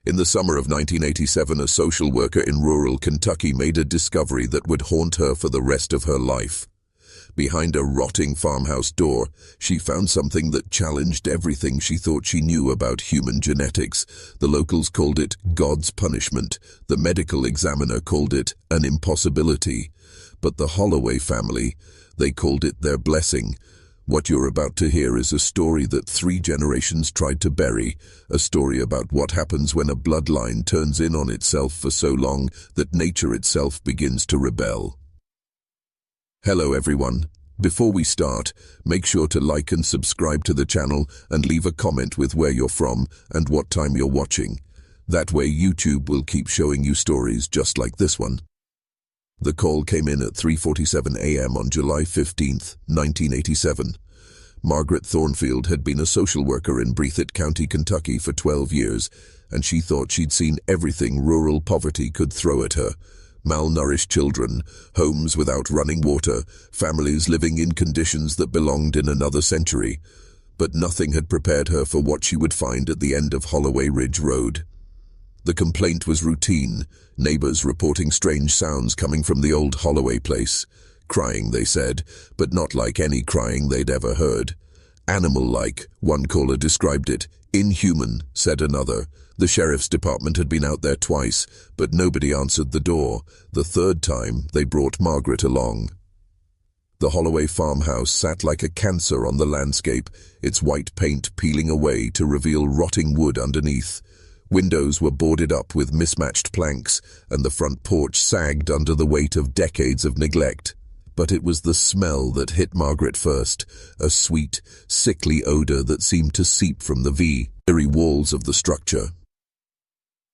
In the summer of 1987, a social worker in rural Kentucky made a discovery that would haunt her for the rest of her life. Behind a rotting farmhouse door, she found something that challenged everything she thought she knew about human genetics. The locals called it God's punishment. The medical examiner called it an impossibility. But the Holloway family, they called it their blessing. What you're about to hear is a story that 3 generations tried to bury, a story about what happens when a bloodline turns in on itself for so long that nature itself begins to rebel. Hello everyone. Before we start, make sure to like and subscribe to the channel and leave a comment with where you're from and what time you're watching. That way YouTube will keep showing you stories just like this one. The call came in at 3:47 a.m. on July 15, 1987. Margaret Thornfield had been a social worker in Breathitt County, Kentucky for 12 years, and she thought she'd seen everything rural poverty could throw at her. Malnourished children, homes without running water, families living in conditions that belonged in another century. But nothing had prepared her for what she would find at the end of Holloway Ridge Road. The complaint was routine, neighbors reporting strange sounds coming from the old Holloway place. Crying, they said, but not like any crying they'd ever heard. Animal-like, one caller described it. Inhuman, said another. The sheriff's department had been out there twice, but nobody answered the door. The third time, they brought Margaret along. The Holloway farmhouse sat like a cancer on the landscape, its white paint peeling away to reveal rotting wood underneath. Windows were boarded up with mismatched planks, and the front porch sagged under the weight of decades of neglect. But it was the smell that hit Margaret first, a sweet, sickly odor that seemed to seep from the eerie walls of the structure.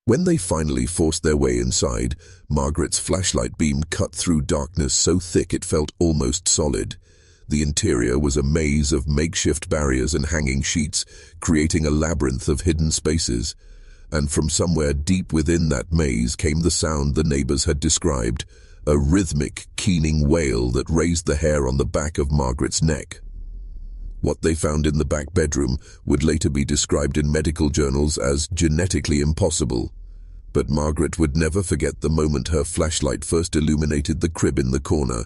When they finally forced their way inside, Margaret's flashlight beam cut through darkness so thick it felt almost solid. The interior was a maze of makeshift barriers and hanging sheets, creating a labyrinth of hidden spaces. And from somewhere deep within that maze came the sound the neighbors had described, a rhythmic, keening wail that raised the hair on the back of Margaret's neck. What they found in the back bedroom would later be described in medical journals as genetically impossible. But Margaret would never forget the moment her flashlight first illuminated the crib in the corner,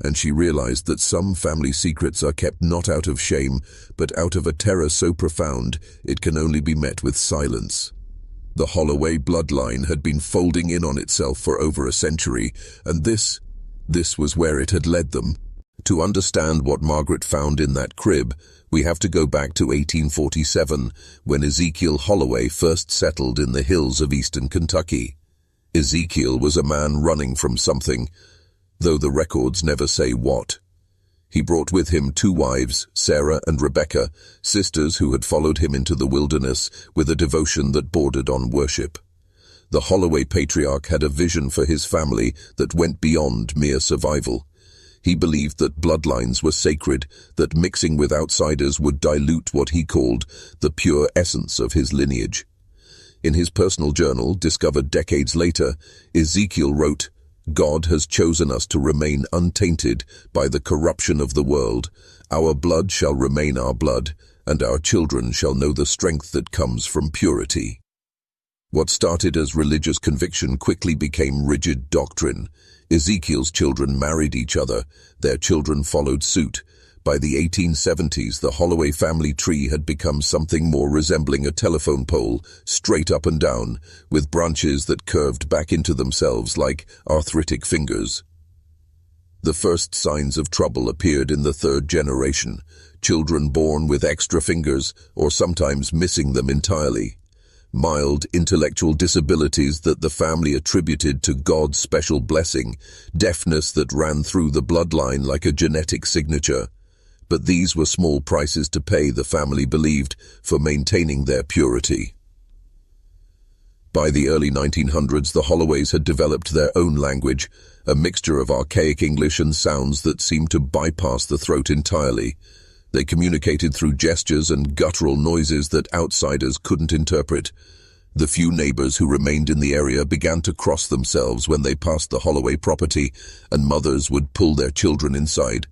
and she realized that some family secrets are kept not out of shame, but out of a terror so profound it can only be met with silence. The Holloway bloodline had been folding in on itself for over a century, and this was where it had led them. To understand what Margaret found in that crib, we have to go back to 1847, when Ezekiel Holloway first settled in the hills of eastern Kentucky. Ezekiel was a man running from something, though the records never say what. He brought with him 2 wives, Sarah and Rebecca, sisters who had followed him into the wilderness with a devotion that bordered on worship. The Holloway patriarch had a vision for his family that went beyond mere survival. He believed that bloodlines were sacred, that mixing with outsiders would dilute what he called the pure essence of his lineage. In his personal journal, discovered decades later, Ezekiel wrote, "God has chosen us to remain untainted by the corruption of the world. Our blood shall remain our blood, and our children shall know the strength that comes from purity." What started as religious conviction quickly became rigid doctrine. Ezekiel's children married each other. Their children followed suit. By the 1870s, the Holloway family tree had become something more resembling a telephone pole, straight up and down, with branches that curved back into themselves like arthritic fingers. The first signs of trouble appeared in the 3rd generation, children born with extra fingers, or sometimes missing them entirely. Mild intellectual disabilities that the family attributed to God's special blessing, deafness that ran through the bloodline like a genetic signature. But these were small prices to pay, the family believed, for maintaining their purity. By the early 1900s, the Holloways had developed their own language, a mixture of archaic English and sounds that seemed to bypass the throat entirely. They communicated through gestures and guttural noises that outsiders couldn't interpret. The few neighbors who remained in the area began to cross themselves when they passed the Holloway property, and mothers would pull their children inside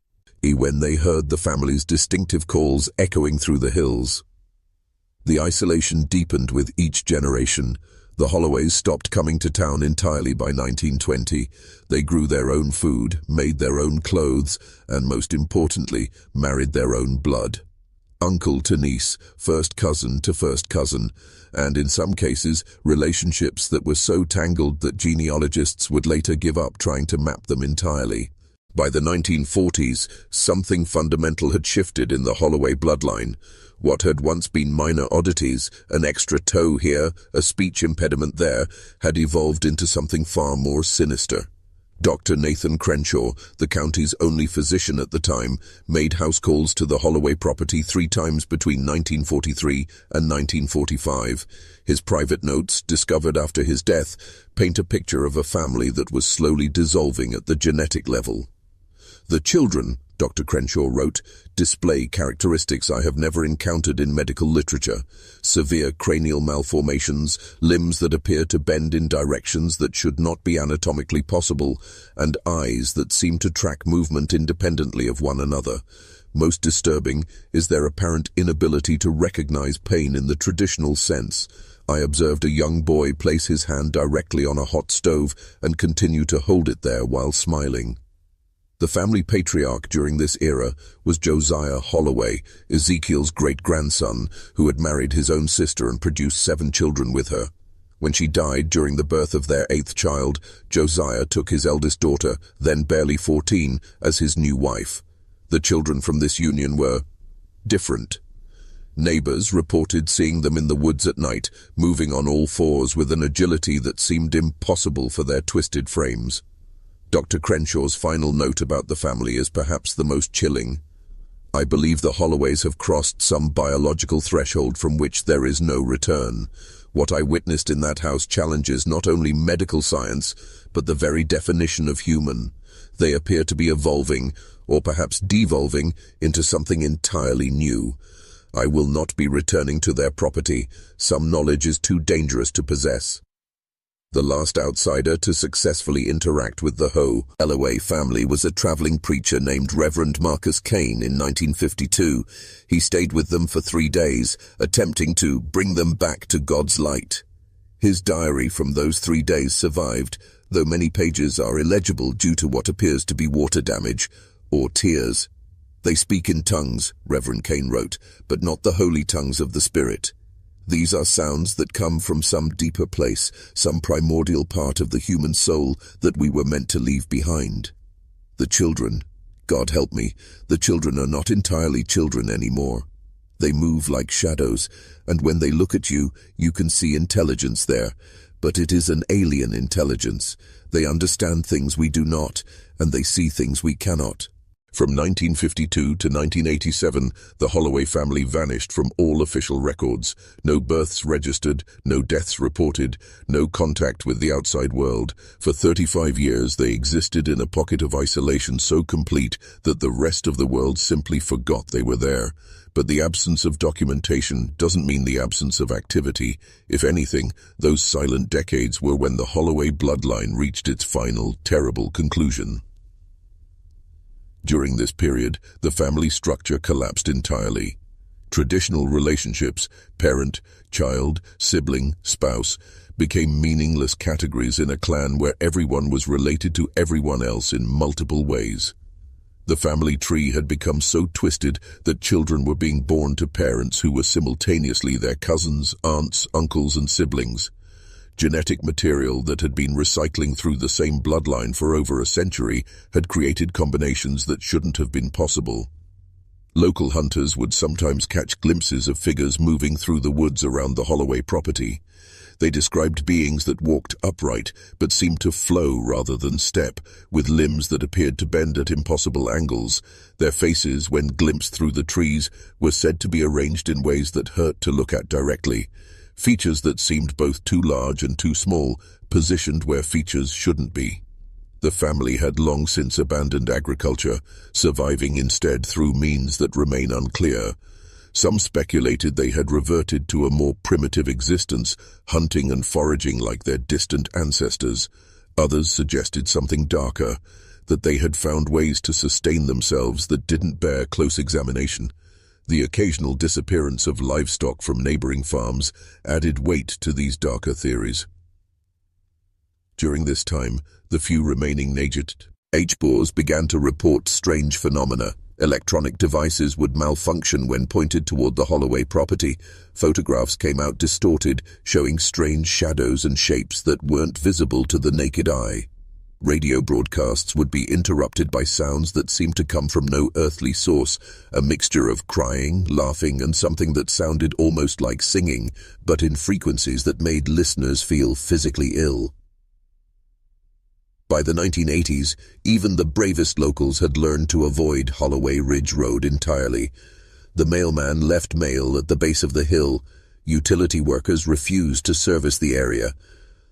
when they heard the family's distinctive calls echoing through the hills. The isolation deepened with each generation. The Holloways stopped coming to town entirely by 1920. They grew their own food, made their own clothes, and most importantly, married their own blood. Uncle to niece, first cousin to first cousin, and in some cases, relationships that were so tangled that genealogists would later give up trying to map them entirely. By the 1940s, something fundamental had shifted in the Holloway bloodline. What had once been minor oddities, an extra toe here, a speech impediment there, had evolved into something far more sinister. Dr. Nathan Crenshaw, the county's only physician at the time, made house calls to the Holloway property 3 times between 1943 and 1945. His private notes, discovered after his death, paint a picture of a family that was slowly dissolving at the genetic level. The children, Dr. Crenshaw wrote, display characteristics I have never encountered in medical literature. Severe cranial malformations, limbs that appear to bend in directions that should not be anatomically possible, and eyes that seem to track movement independently of one another. Most disturbing is their apparent inability to recognize pain in the traditional sense. I observed a young boy place his hand directly on a hot stove and continue to hold it there while smiling. The family patriarch during this era was Josiah Holloway, Ezekiel's great-grandson, who had married his own sister and produced 7 children with her. When she died during the birth of their 8th child, Josiah took his eldest daughter, then barely 14, as his new wife. The children from this union were different. Neighbors reported seeing them in the woods at night, moving on all 4s with an agility that seemed impossible for their twisted frames. Dr. Crenshaw's final note about the family is perhaps the most chilling. I believe the Holloways have crossed some biological threshold from which there is no return. What I witnessed in that house challenges not only medical science, but the very definition of human. They appear to be evolving, or perhaps devolving, into something entirely new. I will not be returning to their property. Some knowledge is too dangerous to possess. The last outsider to successfully interact with the Holloway family was a traveling preacher named Reverend Marcus Kane in 1952. He stayed with them for 3 days, attempting to bring them back to God's light. His diary from those 3 days survived, though many pages are illegible due to what appears to be water damage or tears. They speak in tongues, Reverend Kane wrote, but not the holy tongues of the Spirit. These are sounds that come from some deeper place, some primordial part of the human soul that we were meant to leave behind. The children, God help me, the children are not entirely children anymore. They move like shadows, and when they look at you, you can see intelligence there, but it is an alien intelligence. They understand things we do not, and they see things we cannot. From 1952 to 1987, the Holloway family vanished from all official records. No births registered, no deaths reported, no contact with the outside world. For 35 years, they existed in a pocket of isolation so complete that the rest of the world simply forgot they were there. But the absence of documentation doesn't mean the absence of activity. If anything, those silent decades were when the Holloway bloodline reached its final, terrible conclusion. During this period, the family structure collapsed entirely. Traditional relationships, parent, child, sibling, spouse, became meaningless categories in a clan where everyone was related to everyone else in multiple ways. The family tree had become so twisted that children were being born to parents who were simultaneously their cousins, aunts, uncles, and siblings. Genetic material that had been recycling through the same bloodline for over a century had created combinations that shouldn't have been possible. Local hunters would sometimes catch glimpses of figures moving through the woods around the Holloway property. They described beings that walked upright but seemed to flow rather than step, with limbs that appeared to bend at impossible angles. Their faces, when glimpsed through the trees, were said to be arranged in ways that hurt to look at directly. Features that seemed both too large and too small, positioned where features shouldn't be. The family had long since abandoned agriculture, surviving instead through means that remain unclear. Some speculated they had reverted to a more primitive existence, hunting and foraging like their distant ancestors. Others suggested something darker, that they had found ways to sustain themselves that didn't bear close examination. The occasional disappearance of livestock from neighboring farms added weight to these darker theories. During this time, the few remaining naked H-boars began to report strange phenomena. Electronic devices would malfunction when pointed toward the Holloway property. Photographs came out distorted, showing strange shadows and shapes that weren't visible to the naked eye. Radio broadcasts would be interrupted by sounds that seemed to come from no earthly source, a mixture of crying, laughing, and something that sounded almost like singing, but in frequencies that made listeners feel physically ill. By the 1980s, even the bravest locals had learned to avoid Holloway Ridge Road entirely. The mailman left mail at the base of the hill. Utility workers refused to service the area.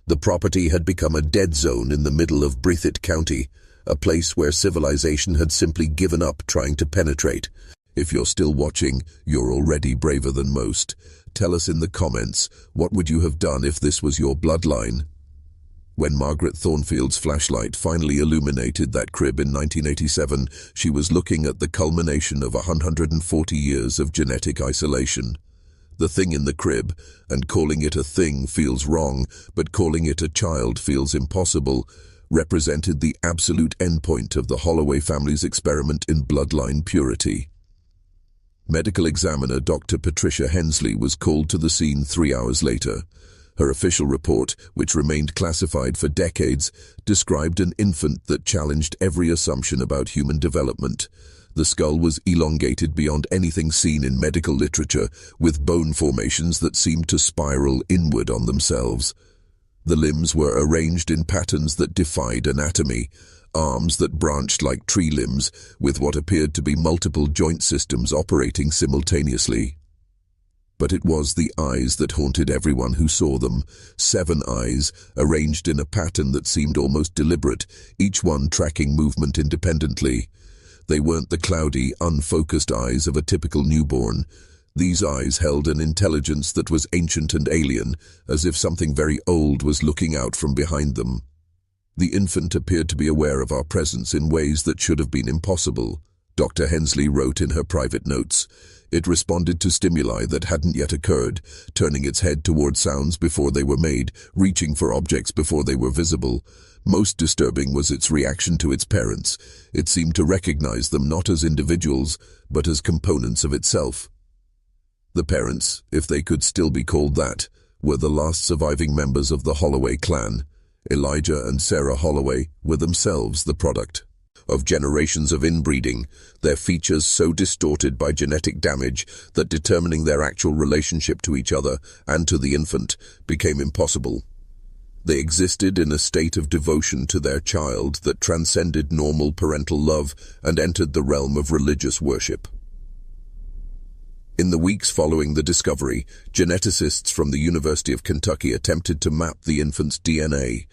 The property had become a dead zone in the middle of Breathitt County, a place where civilization had simply given up trying to penetrate. If you're still watching, you're already braver than most. Tell us in the comments, what would you have done if this was your bloodline? When Margaret Thornfield's flashlight finally illuminated that crib in 1987, she was looking at the culmination of 140 years of genetic isolation. The thing in the crib, and calling it a thing feels wrong, but calling it a child feels impossible, represented the absolute endpoint of the Holloway family's experiment in bloodline purity. Medical examiner Dr. Patricia Hensley was called to the scene 3 hours later. Her official report, which remained classified for decades, described an infant that challenged every assumption about human development. The skull was elongated beyond anything seen in medical literature, with bone formations that seemed to spiral inward on themselves. The limbs were arranged in patterns that defied anatomy, arms that branched like tree limbs, with what appeared to be multiple joint systems operating simultaneously. But it was the eyes that haunted everyone who saw them. 7 eyes, arranged in a pattern that seemed almost deliberate, each one tracking movement independently. They weren't the cloudy, unfocused eyes of a typical newborn. These eyes held an intelligence that was ancient and alien, as if something very old was looking out from behind them. The infant appeared to be aware of our presence in ways that should have been impossible. Dr. Hensley wrote in her private notes. It responded to stimuli that hadn't yet occurred, turning its head toward sounds before they were made, reaching for objects before they were visible. Most disturbing was its reaction to its parents. It seemed to recognize them not as individuals, but as components of itself. The parents, if they could still be called that, were the last surviving members of the Holloway clan. Elijah and Sarah Holloway were themselves the product of generations of inbreeding, their features so distorted by genetic damage that determining their actual relationship to each other and to the infant became impossible. They existed in a state of devotion to their child that transcended normal parental love and entered the realm of religious worship. In the weeks following the discovery, geneticists from the University of Kentucky attempted to map the infant's DNA.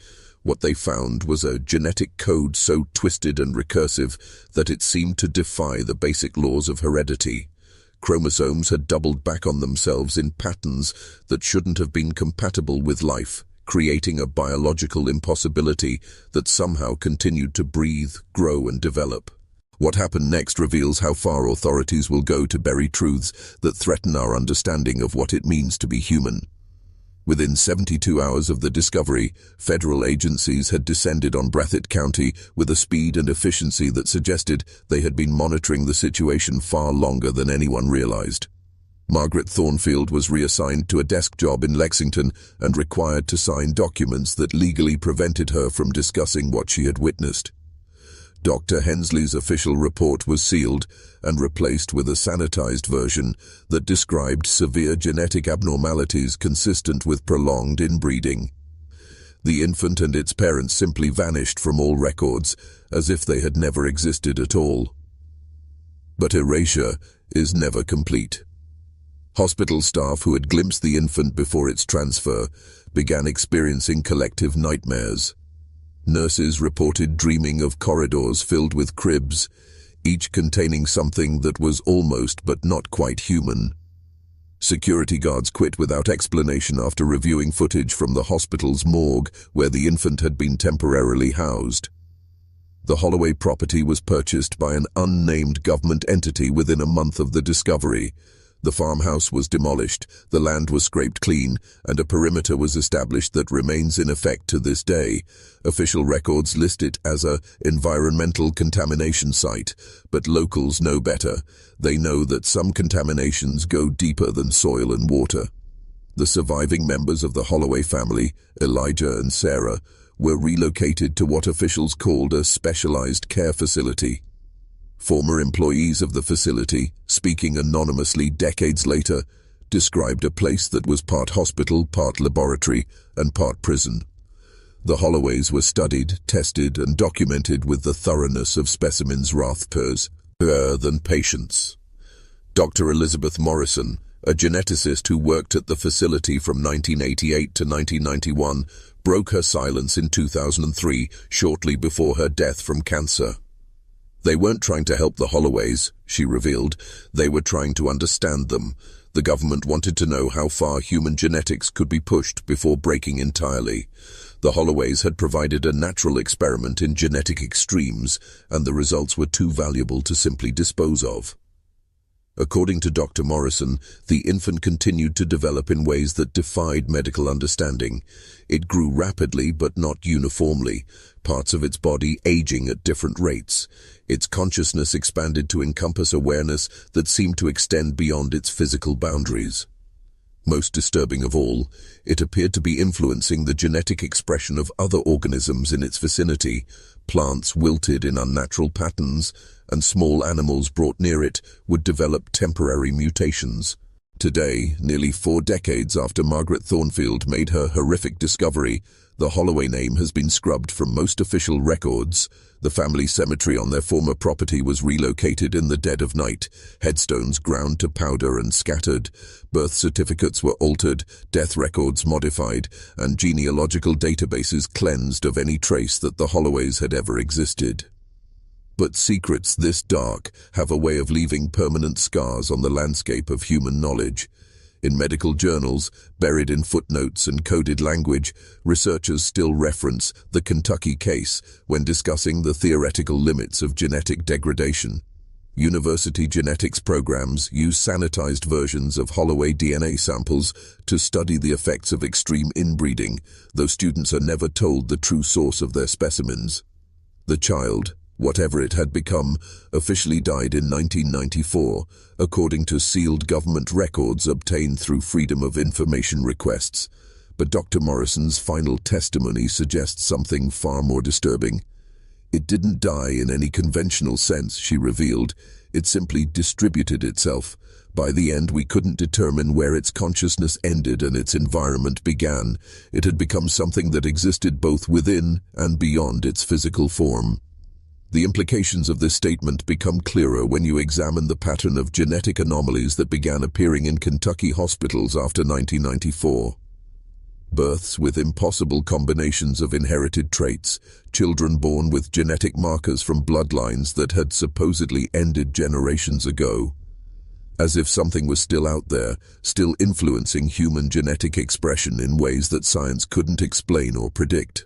What they found was a genetic code so twisted and recursive that it seemed to defy the basic laws of heredity. Chromosomes had doubled back on themselves in patterns that shouldn't have been compatible with life, creating a biological impossibility that somehow continued to breathe, grow, and develop. What happened next reveals how far authorities will go to bury truths that threaten our understanding of what it means to be human. Within 72 hours of the discovery, federal agencies had descended on Breathitt County with a speed and efficiency that suggested they had been monitoring the situation far longer than anyone realized. Margaret Thornfield was reassigned to a desk job in Lexington and required to sign documents that legally prevented her from discussing what she had witnessed. Dr. Hensley's official report was sealed and replaced with a sanitized version that described severe genetic abnormalities consistent with prolonged inbreeding. The infant and its parents simply vanished from all records, as if they had never existed at all. But erasure is never complete. Hospital staff who had glimpsed the infant before its transfer began experiencing collective nightmares. Nurses reported dreaming of corridors filled with cribs, each containing something that was almost but not quite human. Security guards quit without explanation after reviewing footage from the hospital's morgue where the infant had been temporarily housed. The Holloway property was purchased by an unnamed government entity within a month of the discovery. The farmhouse was demolished, the land was scraped clean, and a perimeter was established that remains in effect to this day. Official records list it as an environmental contamination site, but locals know better. They know that some contaminations go deeper than soil and water. The surviving members of the Holloway family, Elijah and Sarah, were relocated to what officials called a specialized care facility. Former employees of the facility, speaking anonymously decades later, described a place that was part hospital, part laboratory, and part prison. The Holloways were studied, tested, and documented with the thoroughness of specimens rathpers than patients. Dr. Elizabeth Morrison, a geneticist who worked at the facility from 1988 to 1991, broke her silence in 2003, shortly before her death from cancer. They weren't trying to help the Holloways, she revealed. They were trying to understand them. The government wanted to know how far human genetics could be pushed before breaking entirely. The Holloways had provided a natural experiment in genetic extremes, and the results were too valuable to simply dispose of. According to Dr. Morrison, the infant continued to develop in ways that defied medical understanding. It grew rapidly but not uniformly, parts of its body aging at different rates. Its consciousness expanded to encompass awareness that seemed to extend beyond its physical boundaries. Most disturbing of all, it appeared to be influencing the genetic expression of other organisms in its vicinity. Plants wilted in unnatural patterns, and small animals brought near it would develop temporary mutations. Today, nearly 4 decades after Margaret Thornfield made her horrific discovery, the Holloway name has been scrubbed from most official records. The family cemetery on their former property was relocated in the dead of night, headstones ground to powder and scattered, birth certificates were altered, death records modified, and genealogical databases cleansed of any trace that the Holloways had ever existed. But secrets this dark have a way of leaving permanent scars on the landscape of human knowledge. In medical journals, buried in footnotes and coded language, researchers still reference the Kentucky case when discussing the theoretical limits of genetic degradation. University genetics programs use sanitized versions of Holloway DNA samples to study the effects of extreme inbreeding, though students are never told the true source of their specimens. The child, whatever it had become, officially died in 1994, according to sealed government records obtained through Freedom of Information requests. But Dr. Morrison's final testimony suggests something far more disturbing. It didn't die in any conventional sense, she revealed. It simply distributed itself. By the end, we couldn't determine where its consciousness ended and its environment began. It had become something that existed both within and beyond its physical form. The implications of this statement become clearer when you examine the pattern of genetic anomalies that began appearing in Kentucky hospitals after 1994. Births with impossible combinations of inherited traits, children born with genetic markers from bloodlines that had supposedly ended generations ago. As if something was still out there, still influencing human genetic expression in ways that science couldn't explain or predict.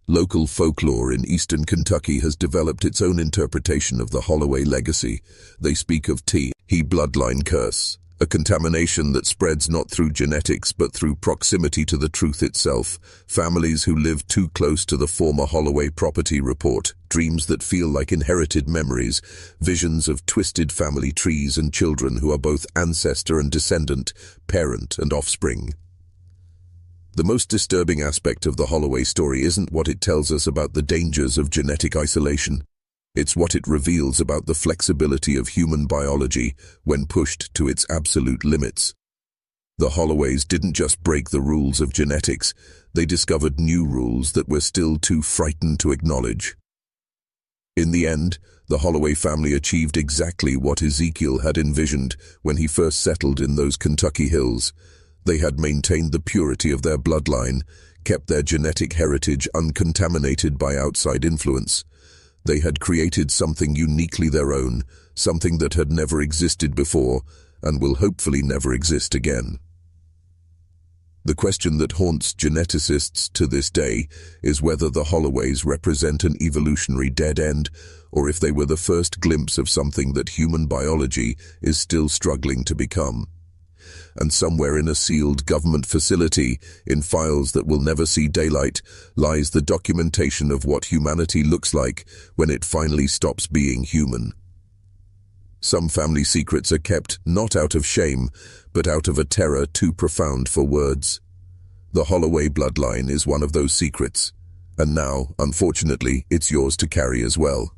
Local folklore in eastern Kentucky has developed its own interpretation of the Holloway legacy. They speak of he bloodline curse, a contamination that spreads not through genetics but through proximity to the truth itself. Families who live too close to the former Holloway property report dreams that feel like inherited memories, visions of twisted family trees and children who are both ancestor and descendant, parent and offspring. The most disturbing aspect of the Holloway story isn't what it tells us about the dangers of genetic isolation. It's what it reveals about the flexibility of human biology when pushed to its absolute limits. The Holloways didn't just break the rules of genetics, they discovered new rules that we're still too frightened to acknowledge. In the end, the Holloway family achieved exactly what Ezekiel had envisioned when he first settled in those Kentucky hills. They had maintained the purity of their bloodline, kept their genetic heritage uncontaminated by outside influence. They had created something uniquely their own, something that had never existed before and will hopefully never exist again. The question that haunts geneticists to this day is whether the Holloways represent an evolutionary dead end, or if they were the first glimpse of something that human biology is still struggling to become. And somewhere in a sealed government facility, in files that will never see daylight, lies the documentation of what humanity looks like when it finally stops being human. Some family secrets are kept not out of shame, but out of a terror too profound for words. The Holloway bloodline is one of those secrets, and now, unfortunately, it's yours to carry as well.